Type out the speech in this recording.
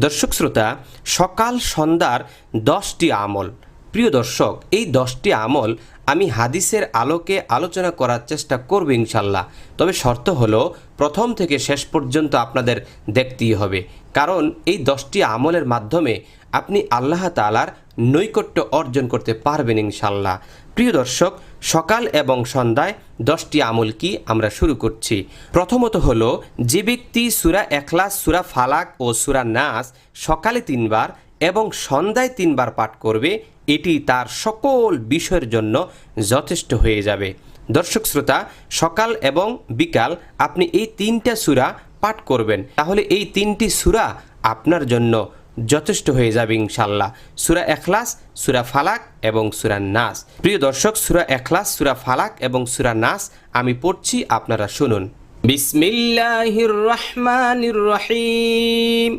দর্শক শ্রোতা, সকাল সন্ধ্যার 10টি আমল। প্রিয় দর্শক, এই 10টি আমল আমি হাদিসের আলোকে আলোচনা করার চেষ্টা করব ইনশাল্লাহ। তবে শর্ত হলো প্রথম থেকে শেষ পর্যন্ত আপনাদের দেখতেই হবে, কারণ এই 10টি আমলের মাধ্যমে আপনি আল্লাহ তাআলার নৈকট্য অর্জন করতে পারবেন ইনশাল্লাহ। প্রিয় দর্শক, সকাল এবং সন্ধ্যায় 10টি আমল কি আমরা শুরু করছি। প্রথমত হলো, যে ব্যক্তি সূরা ইখলাস, সূরা ফালাক ও সূরা নাস সকালে 3 বার এবং সন্ধ্যায় 3 বার পাঠ করবে, এটি তার সকল বিষয়ের জন্য যথেষ্ট হয়ে যাবে। দর্শক শ্রোতা, সকাল এবং বিকাল আপনি এই 3টা সূরা পাঠ করবেন, তাহলে এই 3টি সূরা আপনার জন্য যথেষ্ট হয়ে যাবে ইনশাল্লাহ। সূরা ইখলাস, সূরা ফালাক এবং সূরা নাস। প্রিয় দর্শক, সূরা ইখলাস, সূরা ফালাক এবং সূরা নাস আমি পড়ছি, আপনারা শুনুন। বিসমিল্লাহির রহমানির রহিম।